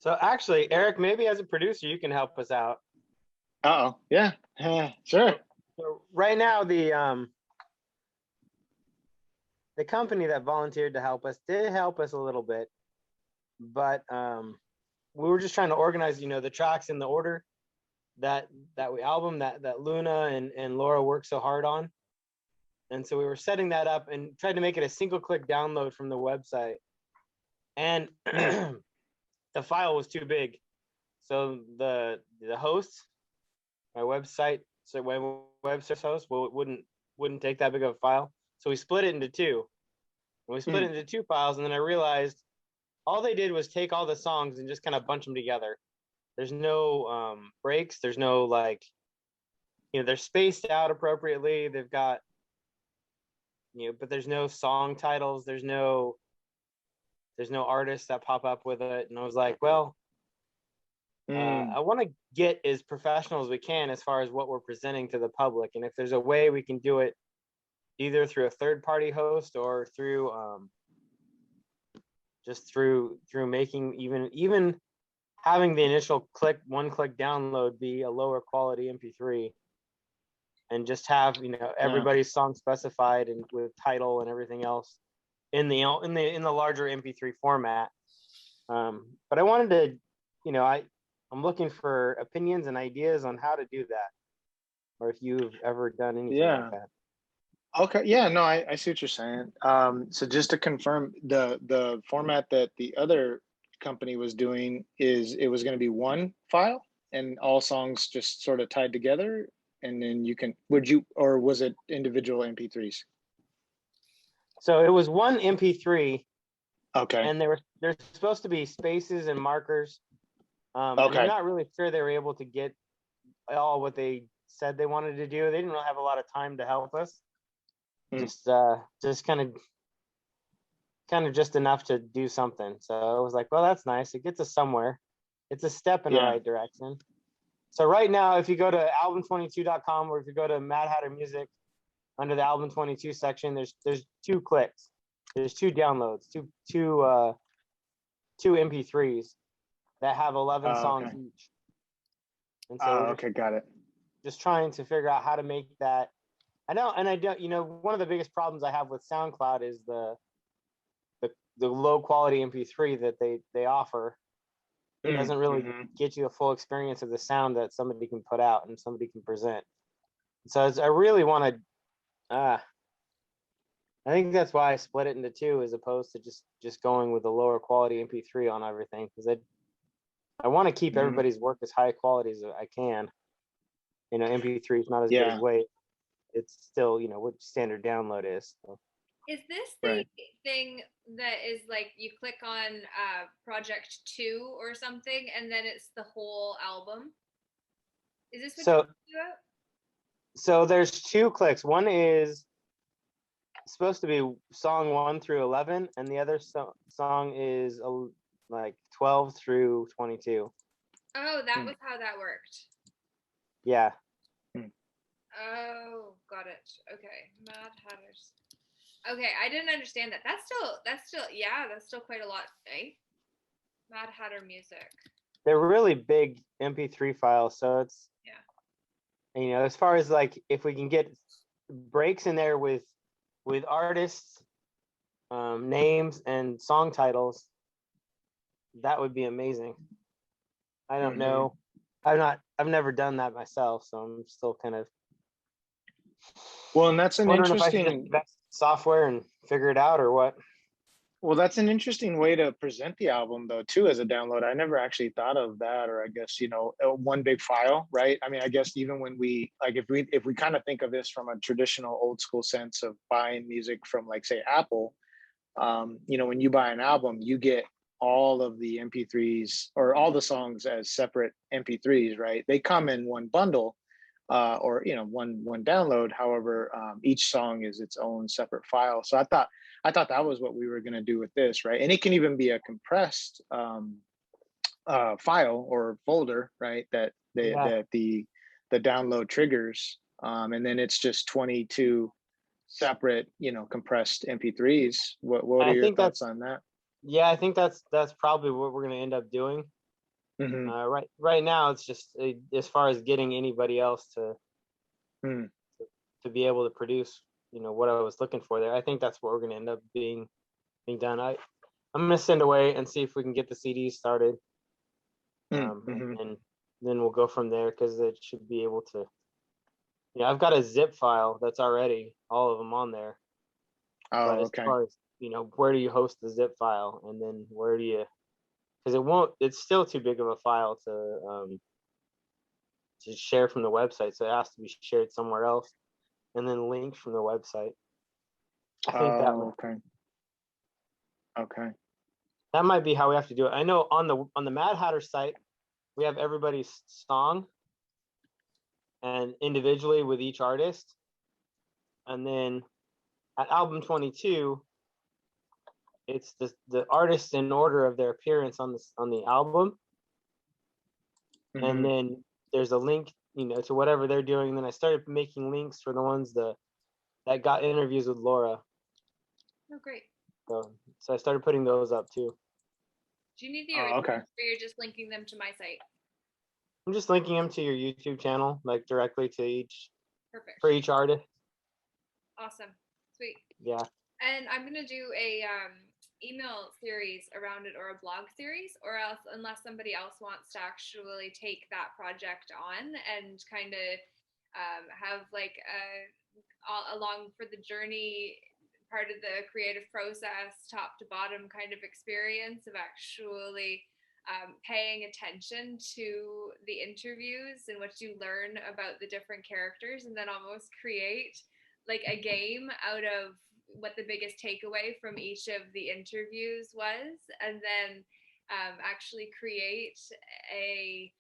So actually, Eric, maybe as a producer, you can help us out. Uh-oh. Yeah. Sure. So right now, the company that volunteered to help us did help us a little bit, but we were just trying to organize, the tracks in the order that we album that Luna and Laura worked so hard on. And so we were setting that up and tried to make it a single click download from the website. And the file was too big. So the host, my website, so my website host wouldn't take that big of a file. So we split it into two. And we split it into two files, and then I realized all they did was take all the songs and just kind of bunch them together. There's no breaks. There's no they're spaced out appropriately. They've got, but there's no song titles. There's no artists that pop up with it. And I was like, well, I want to get as professional as we can as far as what we're presenting to the public. And if there's a way we can do it either through a third party host or through just through making even having the initial one click download be a lower quality MP3 and just have everybody's song specified and with title and everything else in the larger MP3 format. But I wanted to, I'm looking for opinions and ideas on how to do that, or if you've ever done anything like that. Okay. Yeah, no, I see what you're saying. So just to confirm, the format that the other company was doing is it was going to be one file and all songs just sort of tied together, and then or was it individual MP3s? So it was one MP3. Okay. And there's supposed to be spaces and markers. Okay. And I'm not really sure they were able to get all what they said they wanted to do. They didn't really have a lot of time to help us. Just kind of just enough to do something. So I was like, well, that's nice. It gets us somewhere. It's a step in the right direction. So right now, if you go to album22.com or if you go to Mad Hatter Music under the album 22 section, there's 2 clicks. There's 2 downloads, two MP3s that have 11 songs each. And so okay, got it. Just trying to figure out how to make that. I don't, one of the biggest problems I have with SoundCloud is the low quality MP3 that they offer. It doesn't really get you a full experience of the sound that somebody can put out and somebody can present. So I really want to. I think that's why I split it into 2 as opposed to just going with a lower quality MP3 on everything, because I want to keep everybody's work as high quality as I can. MP3 is not as good as WAV. It's still, what standard download is. So. Is this the thing that is like you click on project 2 or something and then it's the whole album? Is this what you do? So there's 2 clicks. One is supposed to be song 1 through 11, and the other song is like 12 through 22. Oh, that was how that worked. Yeah. Oh, got it. Okay, Mad Hatters. Okay, I didn't understand that. That's still quite a lot, eh? Mad Hatter Music. They're really big MP3 files, so it's as far as like if we can get breaks in there with artists, names and song titles, that would be amazing. I don't know. I've never done that myself, so I'm still kind of. Well, and that's an interesting software and figure it out, or what? Well, that's an interesting way to present the album, though, too, as a download. I never actually thought of that, or I guess, one big file, right? I mean, I guess even when if we kind of think of this from a traditional old school sense of buying music from, like, say, Apple, when you buy an album, you get all of the MP3s or all the songs as separate MP3s, right? They come in one bundle. Or one download. However, each song is its own separate file. So I thought that was what we were going to do with this, right? And it can even be a compressed file or folder, right? That the download triggers, and then it's just 22 separate, compressed MP3s. What are your thoughts on that? Yeah, I think that's probably what we're going to end up doing. Mhm. Right now, it's just as far as getting anybody else Mm. to be able to produce, what I was looking for there. I think that's what we're going to end up being done. I'm going to send away and see if we can get the CDs started, Mhm. and then we'll go from there, because it should be able to. I've got a zip file that's already all of them on there, but Oh, as okay. far as where do you host the zip file, and then where do you? Because it's still too big of a file to share from the website, so it has to be shared somewhere else, and then linked from the website. I think Oh, okay. Okay. that might be how we have to do it. I know on the Mad Hatter site, we have everybody's song and individually with each artist, and then at album 22, it's the artists in order of their appearance on the album, and Mhm. then there's a link, to whatever they're doing. And then I started making links for the ones that got interviews with Laura. Oh, great. So I started putting those up too. Do you need the Oh, original, okay. or you're just linking them to my site? I'm just linking them to your YouTube channel, like directly to Perfect. for each artist. Awesome. Sweet. Yeah. And I'm gonna do a email series around it, or a blog series, or else, unless somebody else wants to actually take that project on and kind of have like along for the journey, part of the creative process, top to bottom kind of experience of actually paying attention to the interviews and what you learn about the different characters, and then almost create like a game out of what the biggest takeaway from each of the interviews was, and then actually create a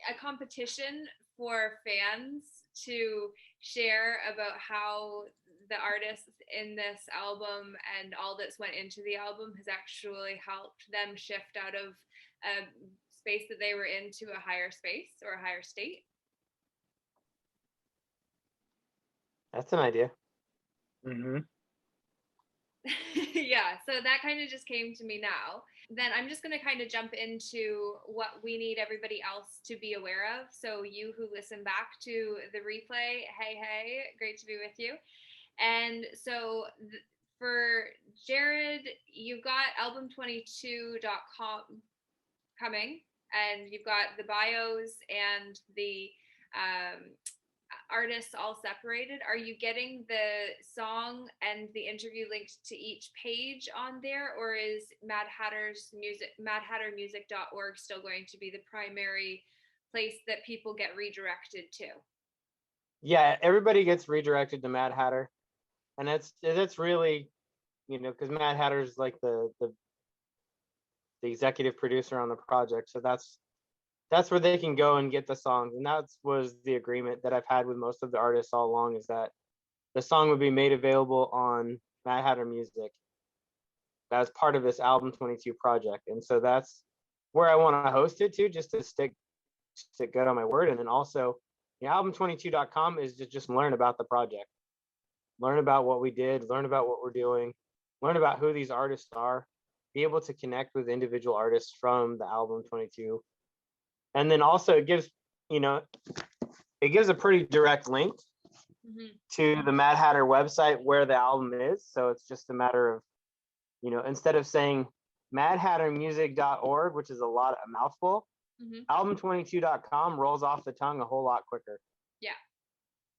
a competition for fans to share about how the artists in this album and all that's went into the album has actually helped them shift out of a space that they were into a higher space or a higher state. That's an idea. Mhm. Yeah, so that kind of just came to me now. Then I'm just going to kind of jump into what we need everybody else to be aware of. So, you who listen back to the replay, hey, great to be with you. And so, for Jared, you've got album22.com coming, and you've got the bios and the um, artists all separated. Are you getting the song and the interview linked to each page on there, or is madhattermusic.org still going to be the primary place that people get redirected to? Yeah, everybody gets redirected to Mad Hatter, and it's really, because Mad Hatter's like the executive producer on the project, so that's where they can go and get the songs. And that was the agreement that I've had with most of the artists all along, is that the song would be made available on Mad Hatter Music as part of this album 22 project. And so that's where I want to host it to, just to stick good on my word. And then also, album22.com is to just learn about the project, learn about what we did, learn about what we're doing, learn about who these artists are, be able to connect with individual artists from the album 22. And then also it gives a pretty direct link to the Mad Hatter website where the album is. So it's just a matter of, instead of saying madhattermusic.org, which is a mouthful, album22.com rolls off the tongue a whole lot quicker. Yeah.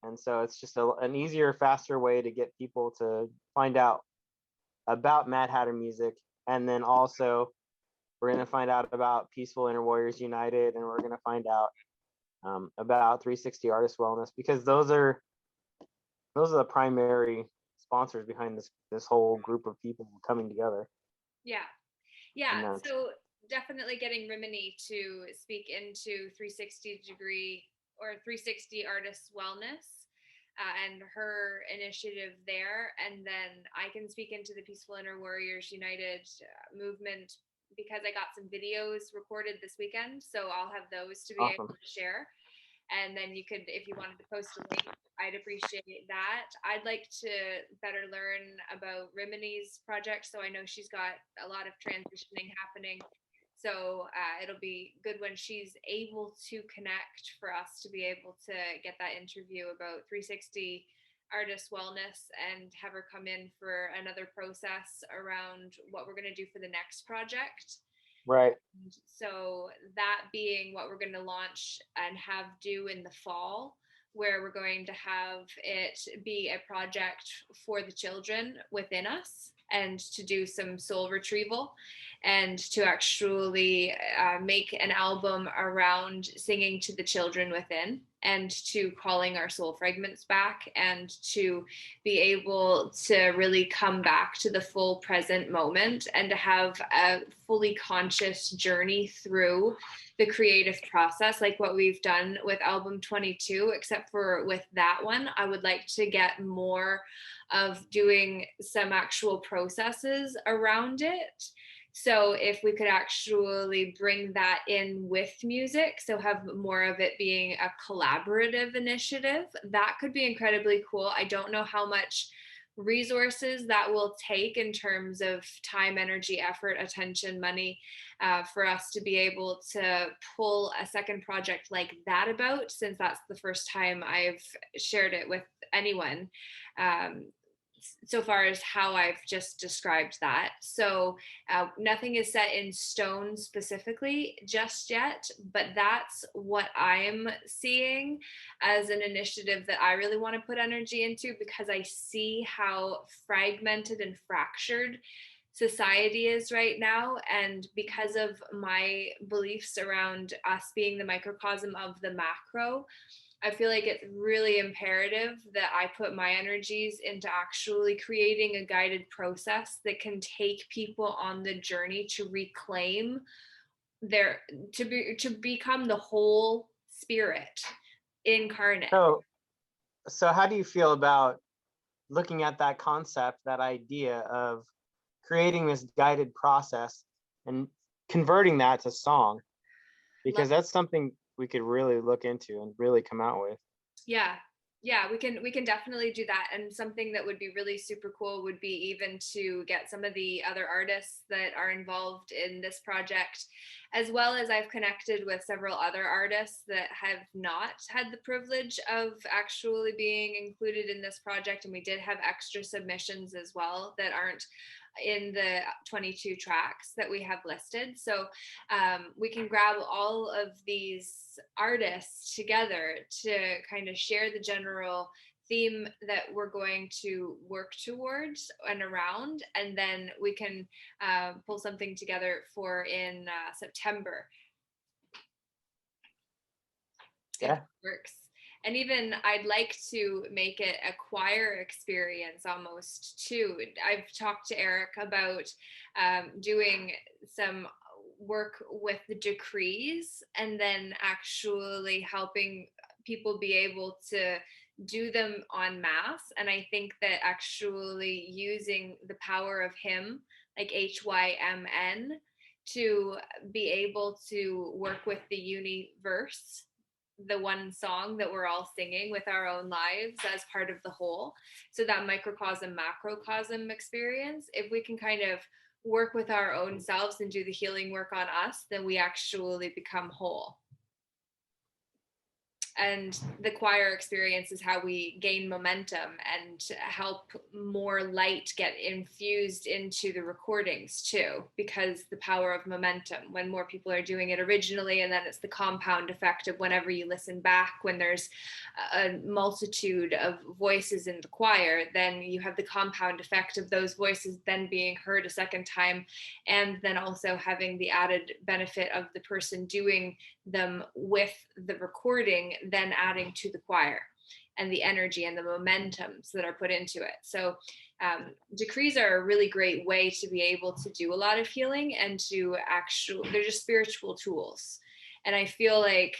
And so it's just an easier, faster way to get people to find out about Mad Hatter Music. And then also, we're going to find out about Peaceful Inner Warriors United, and we're going to find out about 360 Artist Wellness, because those are the primary sponsors behind this whole group of people coming together. Yeah. So definitely getting Rimini to speak into 360 degree or 360 Artist Wellness and her initiative there, and then I can speak into the Peaceful Inner Warriors United movement, because I got some videos recorded this weekend, so I'll have those to be able to share. And then you could, if you wanted to post a link, I'd appreciate that. I'd like to better learn about Rimini's project, so I know she's got a lot of transitioning happening. So it'll be good when she's able to connect for us to be able to get that interview about 360 artist wellness and have her come in for another process around what we're going to do for the next project. Right. So that being what we're going to launch and have due in the fall, where we're going to have it be a project for the children within us and to do some soul retrieval and to actually make an album around singing to the children within and to calling our soul fragments back and to be able to really come back to the full present moment and to have a fully conscious journey through the creative process, like what we've done with album 22, except for with that one, I would like to get more of doing some actual processes around it. So if we could actually bring that in with music, so have more of it being a collaborative initiative, that could be incredibly cool. I don't know how much resources that will take in terms of time, energy, effort, attention, money, for us to be able to pull a second project like that about, since that's the first time I've shared it with anyone. So far as how I've just described that. So nothing is set in stone specifically just yet, but that's what I'm seeing as an initiative that I really want to put energy into, because I see how fragmented and fractured society is right now. And because of my beliefs around us being the microcosm of the macro, I feel like it's really imperative that I put my energies into actually creating a guided process that can take people on the journey to reclaim their to become the whole spirit incarnate. So how do you feel about looking at that concept, that idea of creating this guided process and converting that to song? Because that's something we could really look into and really come out with. Yeah, we can definitely do that. And something that would be really super cool would be even to get some of the other artists that are involved in this project, as well as I've connected with several other artists that have not had the privilege of actually being included in this project, and we did have extra submissions as well that aren't in the 22 tracks that we have listed. So we can grab all of these artists together to kind of share the general theme that we're going to work towards and around, and then we can pull something together for in September. Yeah. If it works. And even I'd like to make it a choir experience almost too. I've talked to Eric about doing some work with the decrees and then actually helping people be able to do them en masse. And I think that actually using the power of hymn, like HYMN, to be able to work with the universe, the one song that we're all singing with our own lives as part of the whole. So that microcosm, macrocosm experience, if we can kind of work with our own selves and do the healing work on us, then we actually become whole. And the choir experience is how we gain momentum and help more light get infused into the recordings too, because the power of momentum, when more people are doing it originally, and then it's the compound effect of whenever you listen back, when there's a multitude of voices in the choir, then you have the compound effect of those voices then being heard a second time, and then also having the added benefit of the person doing them with the recording then adding to the choir and the energy and the momentums that are put into it. So decrees are a really great way to be able to do a lot of healing and to actually, they're just spiritual tools. And I feel like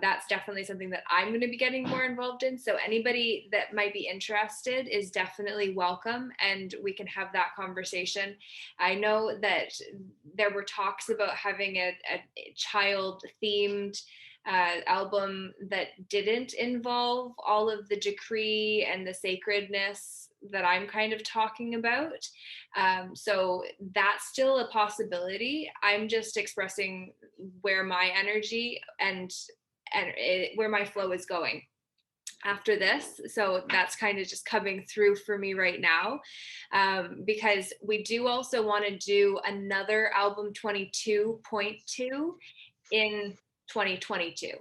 that's definitely something that I'm going to be getting more involved in. So anybody that might be interested is definitely welcome, and we can have that conversation. I know that there were talks about having a child themed album that didn't involve all of the decree and the sacredness that I'm kind of talking about. So that's still a possibility. I'm just expressing where my energy and where my flow is going after this. So that's kind of just coming through for me right now, because we do also want to do another album 22.2 in 2022.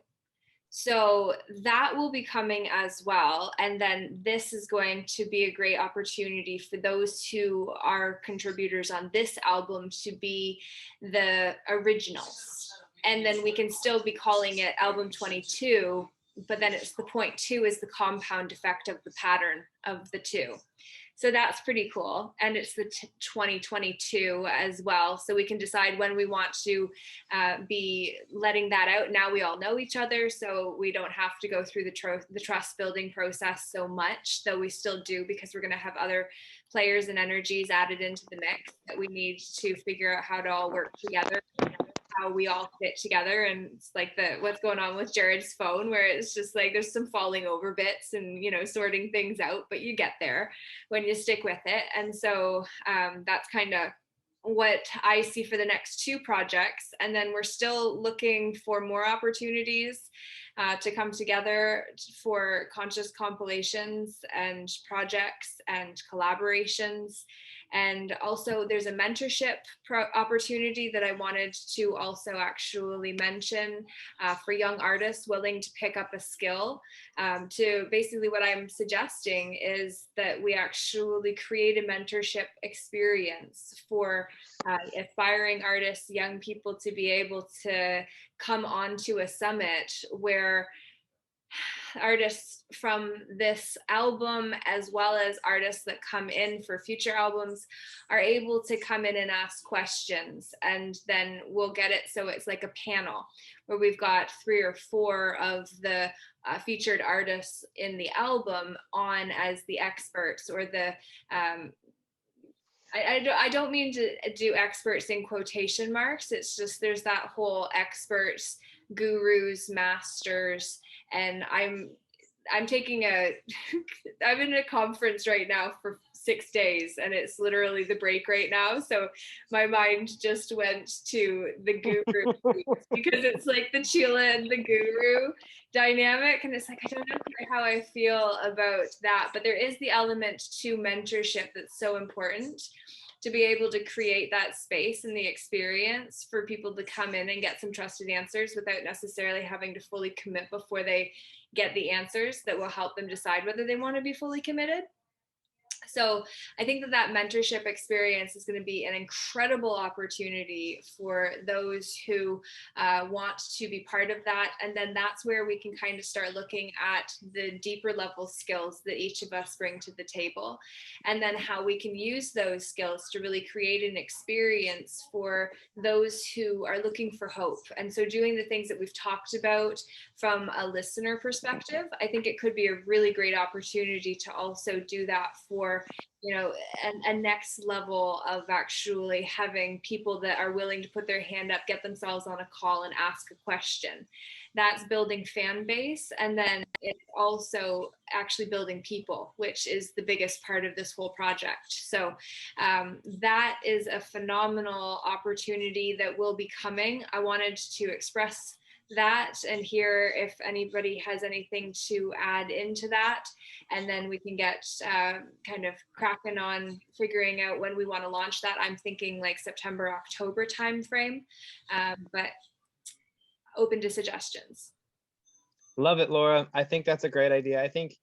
So that will be coming as well. And then this is going to be a great opportunity for those who are contributors on this album to be the originals. And then we can still be calling it album 22, but then it's the point two is the compound effect of the pattern of the two. So that's pretty cool. And it's the 2022 as well. So we can decide when we want to be letting that out. Now we all know each other, so we don't have to go through the trust building process so much, though we still do, because we're going to have other players and energies added into the mix that we need to figure out how to all work together, how we all fit together. And it's like what's going on with Jared's phone, where it's just like there's some falling over bits and sorting things out, but you get there when you stick with it. And so that's kind of what I see for the next two projects. And then we're still looking for more opportunities to come together for conscious compilations and projects and collaborations. And also there's a mentorship opportunity that I wanted to also actually mention for young artists willing to pick up a skill. To basically what I'm suggesting is that we actually create a mentorship experience for aspiring artists, young people, to be able to come onto a summit where artists from this album, as well as artists that come in for future albums, are able to come in and ask questions. And then we'll get it so it's like a panel where we've got 3 or 4 of the featured artists in the album on as the experts, or the I don't mean to do experts in quotation marks. It's just there's that whole experts, gurus, masters, and I'm taking I'm in a conference right now for 6 days, and it's literally the break right now. So my mind just went to the guru because it's like the Chila and the guru dynamic. And it's like, I don't know how I feel about that, but there is the element to mentorship that's so important, to be able to create that space and the experience for people to come in and get some trusted answers without necessarily having to fully commit before they get the answers that will help them decide whether they want to be fully committed. So I think that mentorship experience is going to be an incredible opportunity for those who want to be part of that. And then that's where we can kind of start looking at the deeper level skills that each of us bring to the table, and then how we can use those skills to really create an experience for those who are looking for hope. And so doing the things that we've talked about from a listener perspective, I think it could be a really great opportunity to also do that for a next level of actually having people that are willing to put their hand up, get themselves on a call and ask a question. That's building fan base. And then it's also actually building people, which is the biggest part of this whole project. So that is a phenomenal opportunity that will be coming. I wanted to express that and hear if anybody has anything to add into that, and then we can get kind of cracking on figuring out when we want to launch that. I'm thinking like September, October timeframe, but open to suggestions. Love it, Laura. I think that's a great idea. I think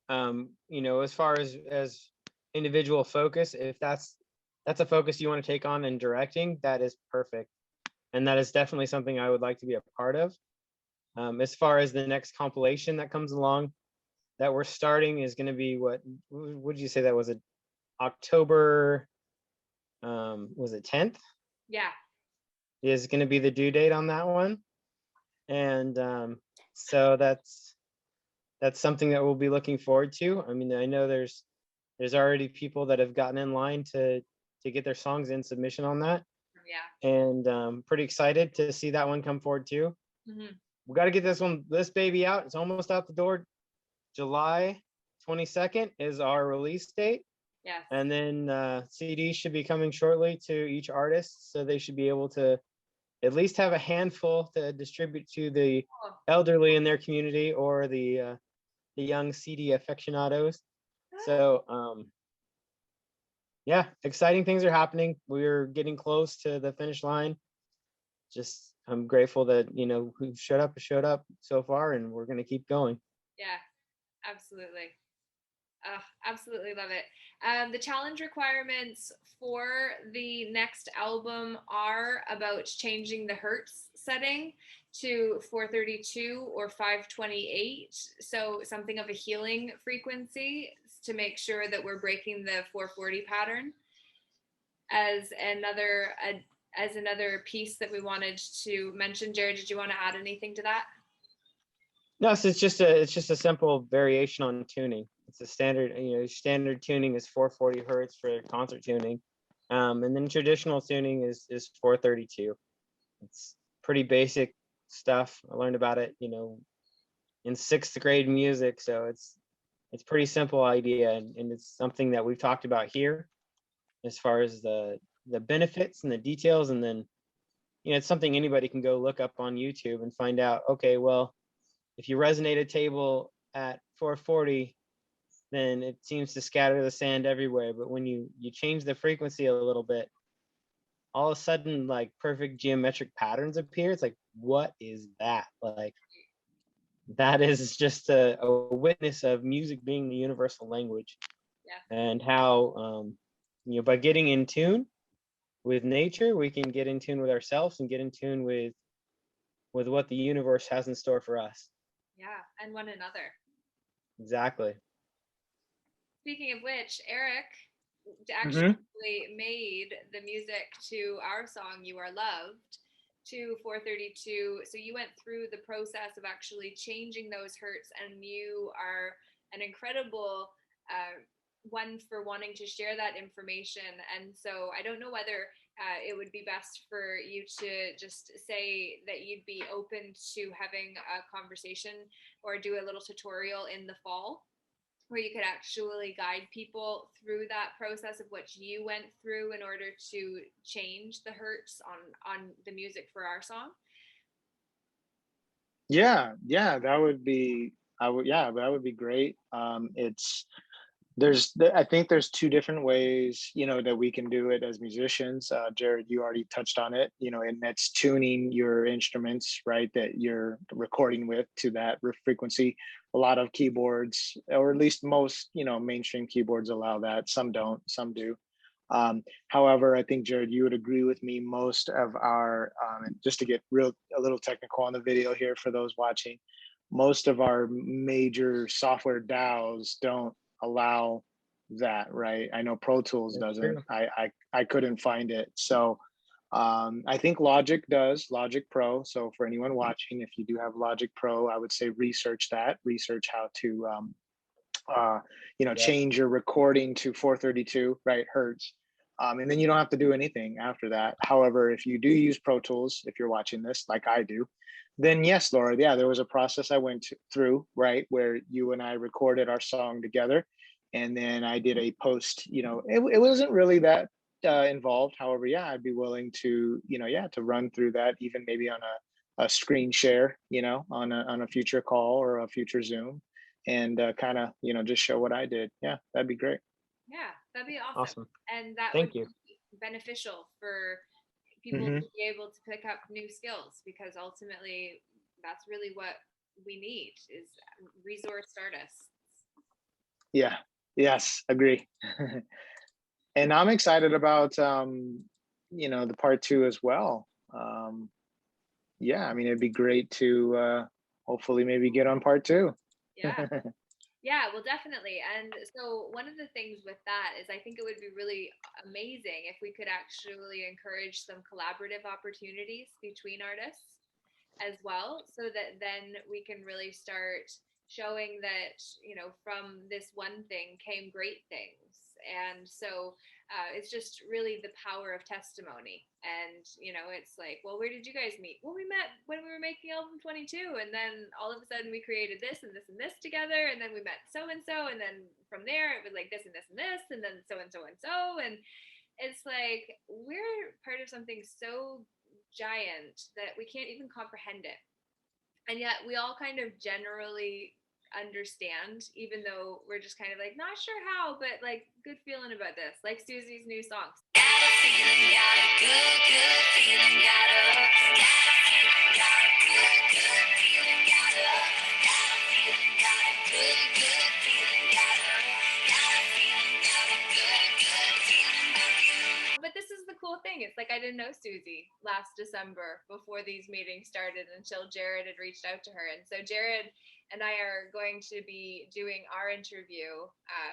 as far as individual focus, if that's a focus you want to take on in directing, that is perfect. And that is definitely something I would like to be a part of. As far as the next compilation that comes along that we're starting is going to be, what would you say that was, October, was it 10th? Yeah. Is going to be the due date on that one. And so that's something that we'll be looking forward to. I mean, I know there's already people that have gotten in line to get their songs in submission on that. Yeah. And pretty excited to see that one come forward too. Mm-hmm. We got to get this baby out. It's almost out the door. July 22nd is our release date. Yes. And then CDs should be coming shortly to each artist. So they should be able to at least have a handful to distribute to the elderly in their community or the young CD aficionados. So yeah, exciting things are happening. We're getting close to the finish line. Just I'm grateful that who showed up so far, and we're gonna keep going. Yeah, absolutely. Absolutely love it. The challenge requirements for the next album are about changing the hertz setting to 432 or 528. So something of a healing frequency to make sure that we're breaking the 440 pattern. As another piece that we wanted to mention, Jared, did you want to add anything to that? No, so it's just a simple variation on tuning. It's a standard, standard tuning is 440 hertz for concert tuning. And then traditional tuning is 432. It's pretty basic stuff. I learned about it, in 6th grade music. So it's pretty simple idea. And it's something that we've talked about here as far as the benefits and the details. And then, it's something anybody can go look up on YouTube and find out, okay, well, if you resonate a table at 440, then it seems to scatter the sand everywhere. But when you change the frequency a little bit, all of a sudden, like perfect geometric patterns appear. It's like, what is that? Like, that is just a witness of music being the universal language. Yeah. And how, by getting in tune with nature, we can get in tune with ourselves and get in tune with what the universe has in store for us. Yeah, and one another. Exactly. Speaking of which, Eric actually made the music to our song "You Are Loved" to 432. So you went through the process of actually changing those hertz, and you are an incredible one for wanting to share that information. And so I don't know whether it would be best for you to just say that you'd be open to having a conversation or do a little tutorial in the fall where you could actually guide people through that process of what you went through in order to change the hertz on the music for our song. Yeah, that would be that would be great. I think there's two different ways, that we can do it as musicians. Jared, you already touched on it, and that's tuning your instruments, right, that you're recording with to that frequency. A lot of keyboards, or at least most, mainstream keyboards allow that. Some don't, some do. However, I think, Jared, you would agree with me, most of our, just to get a little technical on the video here for those watching, most of our major software DAWs don't allow that, right? I know Pro Tools doesn't. I couldn't find it. So I think Logic does, Logic Pro. So for anyone watching, if you do have Logic Pro, I would say research how to change your recording to 432, right, hertz. And then you don't have to do anything after that. However, if you do use Pro Tools, if you're watching this like I do, then yes, Laura, yeah, there was a process I went through, right, where you and I recorded our song together. And then I did a post, it wasn't really that involved. However, yeah, I'd be willing to, to run through that, even maybe on a screen share, on a future call or a future Zoom, and kind of, just show what I did. Yeah, that'd be great. Yeah, that'd be Awesome. And that Thank would you. be beneficial for people to be able to pick up new skills, because ultimately that's really what we need is resourced artists. Yeah, yes, agree. And I'm excited about, the part 2 as well. Yeah, I mean, it'd be great to hopefully maybe get on part 2. Yeah. Yeah, well, definitely. And so one of the things with that is I think it would be really amazing if we could actually encourage some collaborative opportunities between artists as well, so that then we can really start showing that, from this one thing came great things. And so it's just really the power of testimony. And, you know, it's like, well, where did you guys meet? Well, we met when we were making album 22. And then all of a sudden we created this and this and this together. And then we met so-and-so. And then from there, it was like this and this and this. And then so-and-so and so. And it's like, we're part of something so giant that we can't even comprehend it. And yet we all kind of generally understand, even though we're just kind of like not sure how, but like good feeling about this, like Susie's new songs. Got a feeling, got a good feeling, got a feeling, got a good feeling, got a feeling, got a good feeling, got a feeling, got a good feeling about you. But this is the cool thing. It's like I didn't know Susie last December before these meetings started until Jared had reached out to her. And so Jared and I are going to be doing our interview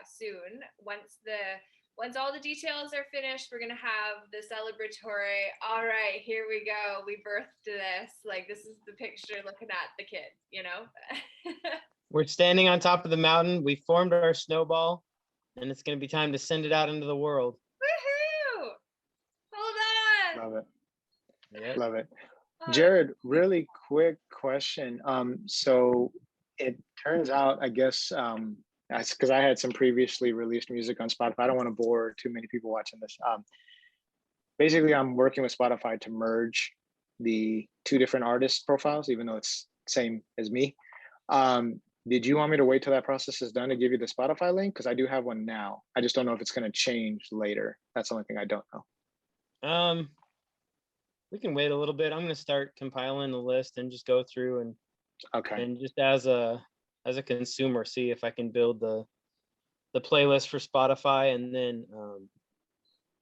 soon. Once all the details are finished, we're gonna have the celebratory. All right, here we go. We birthed this. Like this is the picture looking at the kid. You know. We're standing on top of the mountain. We formed our snowball, and it's gonna be time to send it out into the world. Woohoo! Hold on. Love it. Yep. Love it. Jared, really quick question. So it turns out, I guess, that's because I had some previously released music on Spotify. I don't want to bore too many people watching this. Basically, I'm working with Spotify to merge the two different artist profiles, even though it's same as me. Did you want me to wait till that process is done to give you the Spotify link? Because I do have one now. I just don't know if it's going to change later. That's the only thing I don't know. We can wait a little bit. I'm going to start compiling the list and just go through and just as a consumer, see if I can build the playlist for Spotify. And then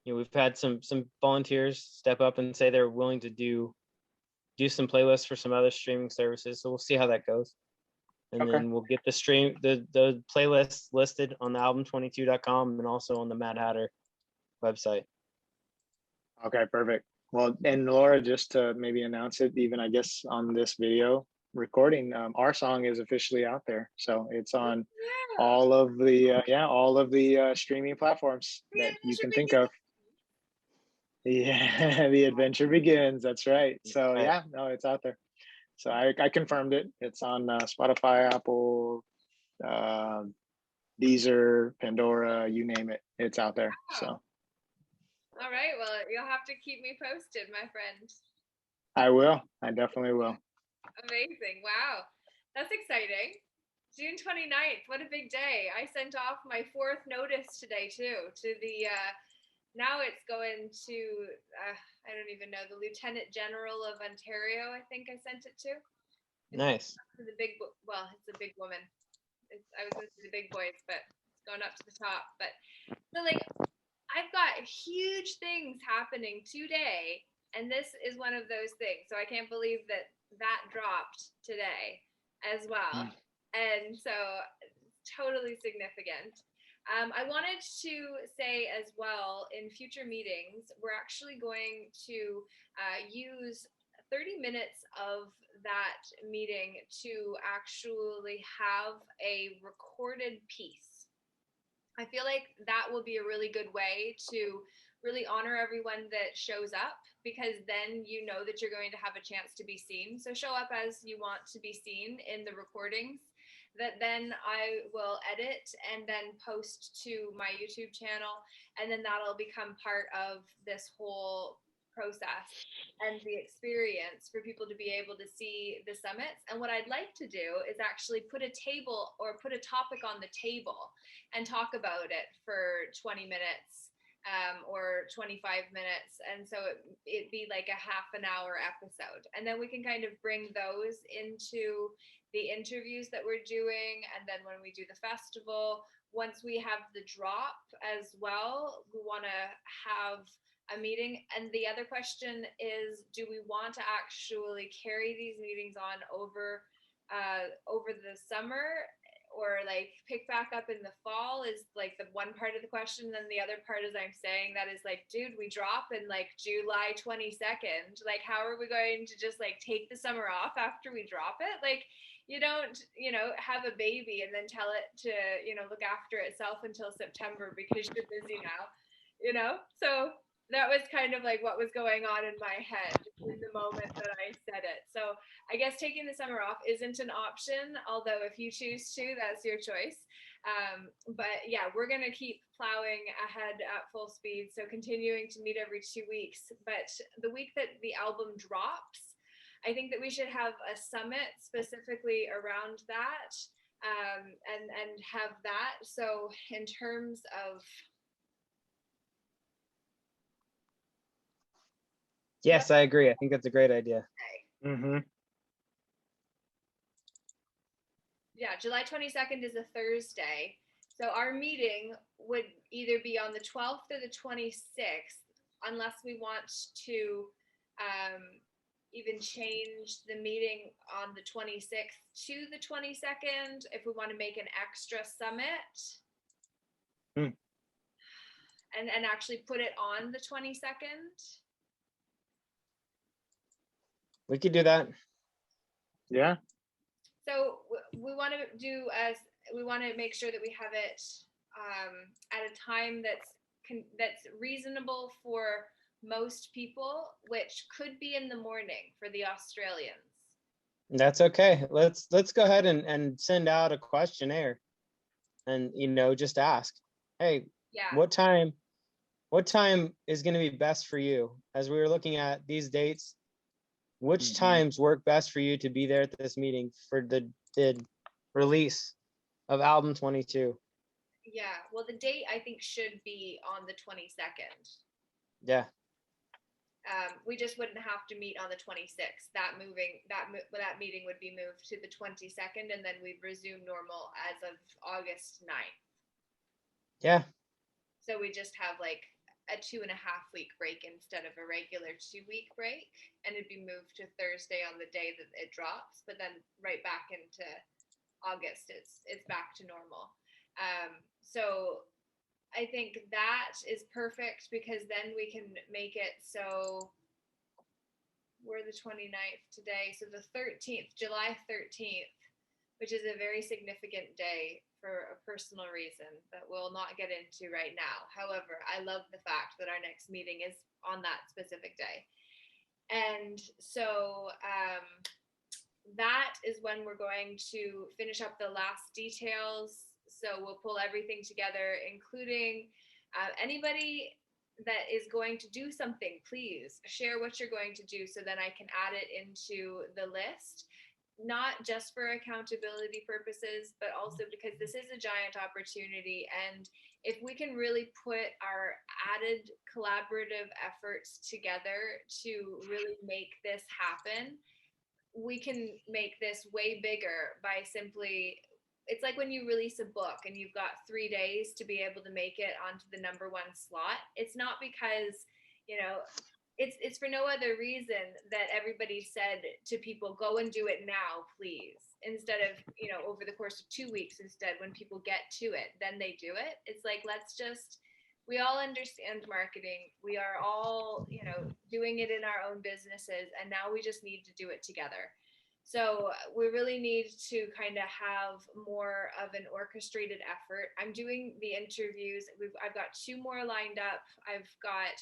you know, we've had some volunteers step up and say they're willing to do some playlists for some other streaming services. So we'll see how that goes. And then we'll get the playlists listed on the album22.com and also on the Mad Hatter website. Okay, perfect. Well, and Laura, just to maybe announce it, even I guess on this video recording, our song is officially out there. So it's on all of the streaming platforms that you can think of. Yeah, the adventure begins. That's right. So yeah, no, it's out there. So I confirmed it. It's on Spotify, Apple, Deezer, Pandora, you name it. It's out there. So. All right. Well, you'll have to keep me posted, my friend. I will. I definitely will. Amazing. Wow. That's exciting. June 29th. What a big day. I sent off my 4th notice today, too, to the, now it's going to, I don't even know, the Lieutenant General of Ontario, I think I sent it to. Nice. To the big, well, it's a big woman. I was going to say the big boys, but it's going up to the top. But so, like, I've got huge things happening today, and this is one of those things. So I can't believe that dropped today as well. And so totally significant. I wanted to say as well, in future meetings, we're actually going to use 30 minutes of that meeting to actually have a recorded piece. I feel like that will be a really good way to really honor everyone that shows up, because then you know that you're going to have a chance to be seen. So show up as you want to be seen in the recordings that then I will edit and then post to my YouTube channel. And then that'll become part of this whole process and the experience for people to be able to see the summits. And what I'd like to do is actually put a table or put a topic on the table and talk about it for 20 minutes or 25 minutes. And so it'd be like a half an hour episode. And then we can kind of bring those into the interviews that we're doing. And then when we do the festival, once we have the drop as well, we want to have a meeting. And the other question is, do we want to actually carry these meetings on over the summer, or like pick back up in the fall, is like the one part of the question. Then the other part is I'm saying that is like, dude, we drop in like July 22nd. Like, how are we going to just like take the summer off after we drop it? Like, you don't, have a baby and then tell it to, look after itself until September because you're busy now. So that was kind of like what was going on in my head in the moment that I said it. So I guess taking the summer off isn't an option, although if you choose to, that's your choice. But yeah, we're going to keep plowing ahead at full speed. So continuing to meet every 2 weeks. But the week that the album drops, I think that we should have a summit specifically around that, and have that. So in terms of Yes, I agree. I think that's a great idea. Mm-hmm. Yeah, July 22nd is a Thursday. So our meeting would either be on the 12th or the 26th, unless we want to even change the meeting on the 26th to the 22nd if we want to make an extra summit. And actually put it on the 22nd. We could do that. Yeah. So we want to make sure that we have it at a time that's reasonable for most people, which could be in the morning for the Australians. That's okay. Let's go ahead and send out a questionnaire, and just ask, hey, Yeah. what time is going to be best for you? As we were looking at these dates, which times work best for you to be there at this meeting for the release of album 22? Yeah, well, the date I think should be on the 22nd. Yeah. We just wouldn't have to meet on the 26th. That meeting would be moved to the 22nd, and then we'd resume normal as of August 9th. Yeah. So we just have like a 2.5 week break instead of a regular 2 week break, and it'd be moved to Thursday on the day that it drops, but then right back into August, it's back to normal. So I think that is perfect, because then we can make it so we're the 29th today. So the 13th, July 13th, which is a very significant day for a personal reason that we'll not get into right now. However, I love the fact that our next meeting is on that specific day. And so that is when we're going to finish up the last details. So we'll pull everything together, including anybody that is going to do something. Please share what you're going to do so then I can add it into the list, not just for accountability purposes, but also because this is a giant opportunity. And if we can really put our added collaborative efforts together to really make this happen, we can make this way bigger by simply, it's like when you release a book and you've got 3 days to be able to make it onto the #1 slot. It's not because, it's for no other reason that everybody said to people, go and do it now, please, instead of, over the course of 2 weeks. Instead, when people get to it, then they do it. It's like, we all understand marketing. We are all, doing it in our own businesses, and now we just need to do it together. So we really need to kind of have more of an orchestrated effort. I'm doing the interviews. I've got 2 more lined up. I've got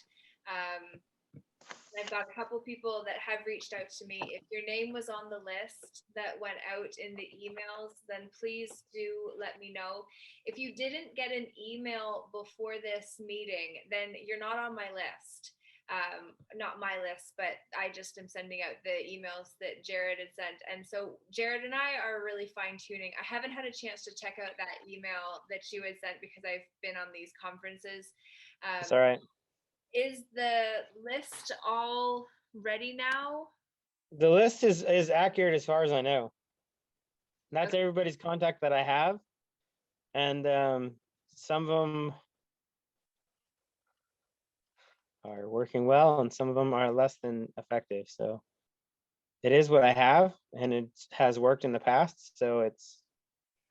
a couple people that have reached out to me. If your name was on the list that went out in the emails, then please do let me know. If you didn't get an email before this meeting, then you're not on my list. Not my list, but I just am sending out the emails that Jared had sent. And so Jared and I are really fine tuning. I haven't had a chance to check out that email that you had sent because I've been on these conferences. That's all right. Is the list all ready now? The list is accurate as far as I know. That's Okay. everybody's contact that I have. And some of them are working well and some of them are less than effective. So it is what I have, and it has worked in the past. So it's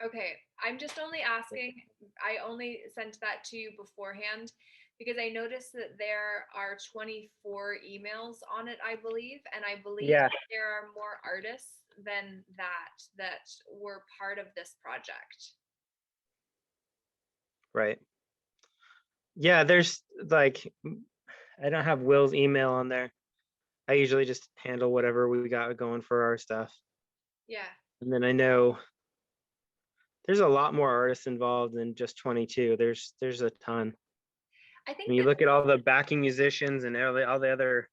okay. I'm just only asking. I only sent that to you beforehand because I noticed that there are 24 emails on it, I believe. And I believe Yeah. there are more artists than that were part of this project. Right. Yeah, there's like, I don't have Will's email on there. I usually just handle whatever we got going for our stuff. Yeah. And then I know there's a lot more artists involved than just 22. There's a ton. I think When you look at all the backing musicians and all the other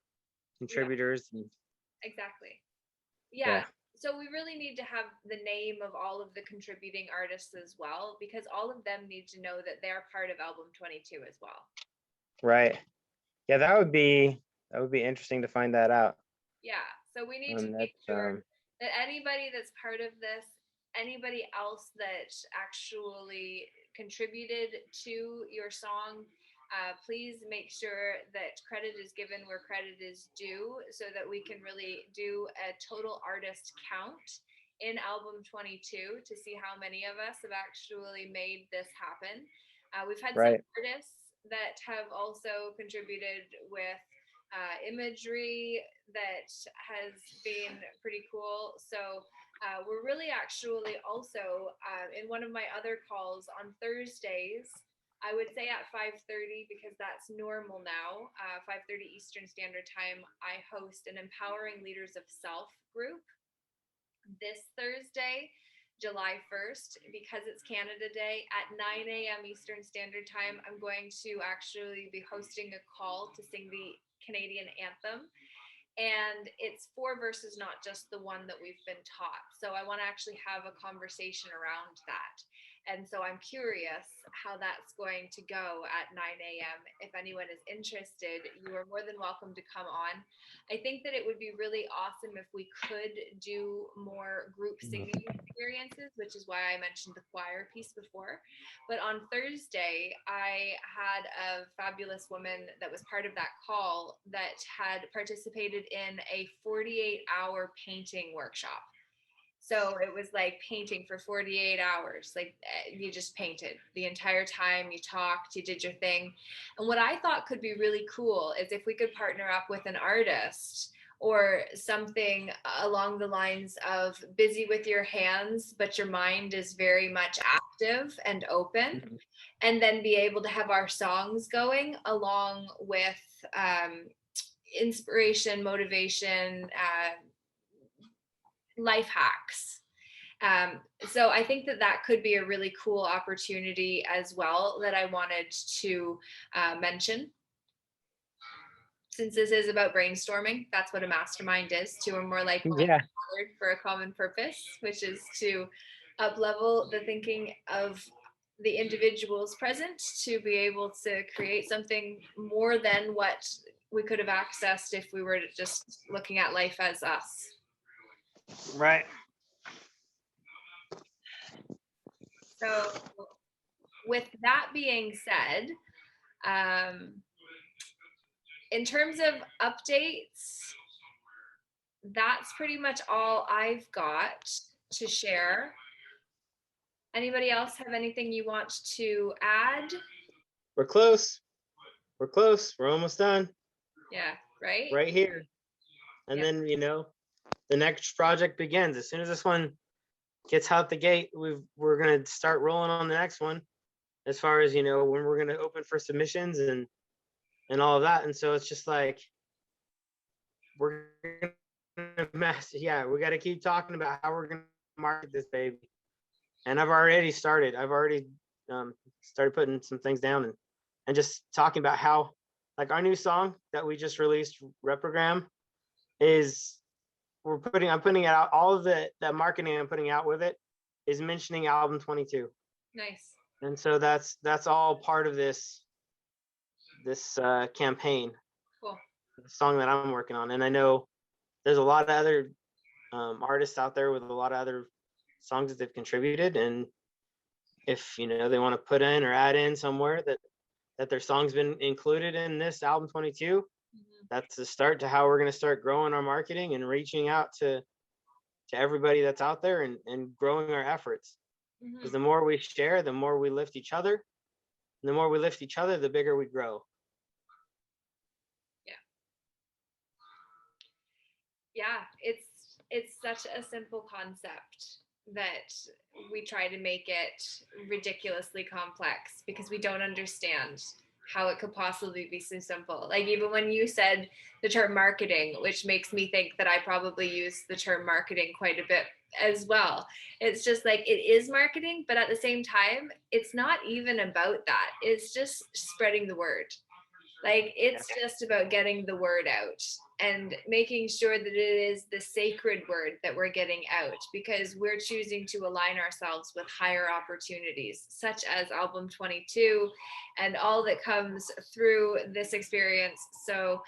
contributors. Yeah, exactly. Yeah. So we really need to have the name of all of the contributing artists as well, because all of them need to know that they're part of album 22 as well. Right. Yeah, that would be interesting to find that out. Yeah. So we need to make sure that anybody that's part of this, anybody else that actually contributed to your song, please make sure that credit is given where credit is due, so that we can really do a total artist count in album 22 to see how many of us have actually made this happen. We've had some artists that have also contributed with imagery that has been pretty cool. So we're really actually also in one of my other calls on Thursdays, I would say at 5:30, because that's normal now, 5:30 Eastern Standard Time, I host an Empowering Leaders of Self group. This Thursday, July 1st, because it's Canada Day, at 9 a.m. Eastern Standard Time, I'm going to actually be hosting a call to sing the Canadian anthem. And it's 4 verses, not just the one that we've been taught. So I want to actually have a conversation around that. And so I'm curious how that's going to go at 9 a.m. If anyone is interested, you are more than welcome to come on. I think that it would be really awesome if we could do more group singing experiences, which is why I mentioned the choir piece before. But on Thursday, I had a fabulous woman that was part of that call that had participated in a 48-hour painting workshop. So it was like painting for 48 hours. Like you just painted the entire time, you talked, you did your thing. And what I thought could be really cool is if we could partner up with an artist or something along the lines of busy with your hands, but your mind is very much active and open, and then be able to have our songs going along with inspiration, motivation, life hacks. So I think that could be a really cool opportunity as well that I wanted to mention. Since this is about brainstorming, that's what a mastermind is. Two or more like gathered for a common purpose, which is to up-level the thinking of the individuals present to be able to create something more than what we could have accessed if we were just looking at life as us. Right. So with that being said, in terms of updates, that's pretty much all I've got to share. Anybody else have anything you want to add? We're close. We're close. We're almost done. Yeah, right? Right here. And then, the next project begins. As soon as this one gets out the gate, we're going to start rolling on the next one, as far as, when we're going to open for submissions and all of that. And so it's just like, we're going to we got to keep talking about how we're going to market this baby. And I've already started. I've already started putting some things down and just talking about how, like, our new song that we just released, Reprogram, is I'm putting it out. All of the marketing I'm putting out with it is mentioning album 22. Nice. And so that's all part of this campaign. Cool. The song that I'm working on. And I know there's a lot of other artists out there with a lot of other songs that they've contributed. And if, they want to put in or add in somewhere that their song's been included in this album 22, that's the start to how we're going to start growing our marketing and reaching out to everybody that's out there and growing our efforts. Because the more we share, the more we lift each other. And the more we lift each other, the bigger we grow. Yeah, it's it's such a simple concept that we try to make it ridiculously complex because we don't understand how it could possibly be so simple. Like even when you said the term marketing, which makes me think that I probably use the term marketing quite a bit as well. It's just like it is marketing, but at the same time, it's not even about that. It's just spreading the word. Like it's just about getting the word out and making sure that it is the sacred word that we're getting out, because we're choosing to align ourselves with higher opportunities, such as album 22 and all that comes through this experience. So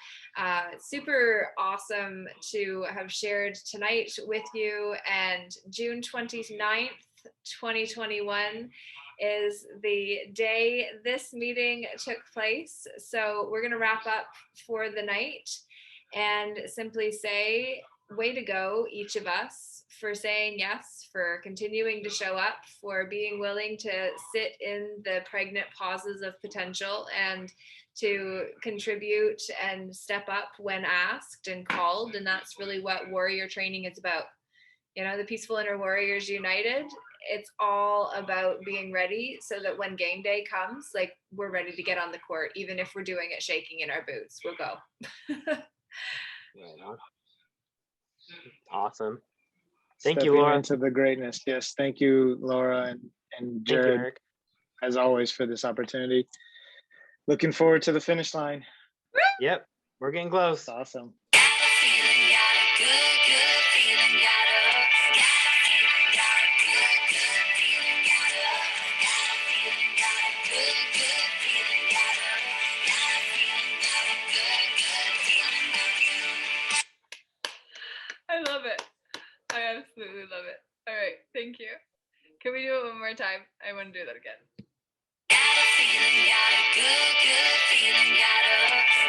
super awesome to have shared tonight with you. And June 29th, 2021 is the day this meeting took place. So we're going to wrap up for the night and simply say, way to go, each of us, for saying yes, for continuing to show up, for being willing to sit in the pregnant pauses of potential and to contribute and step up when asked and called. And that's really what warrior training is about. You know, the Peaceful Inner Warriors United, it's all about being ready so that when game day comes, like we're ready to get on the court, even if we're doing it shaking in our boots, we'll go. Right on. Awesome. Thank you, Stepping Laura. into the greatness. Yes, thank you, Laura and Jared, Thank you, Eric. as always, for this opportunity. Looking forward to the finish line. Yep, we're getting close. That's awesome. I love it. I absolutely love it. All right, thank you. Can we do it one more time? I want to do that again. Got a feeling, got a good, good feeling, got a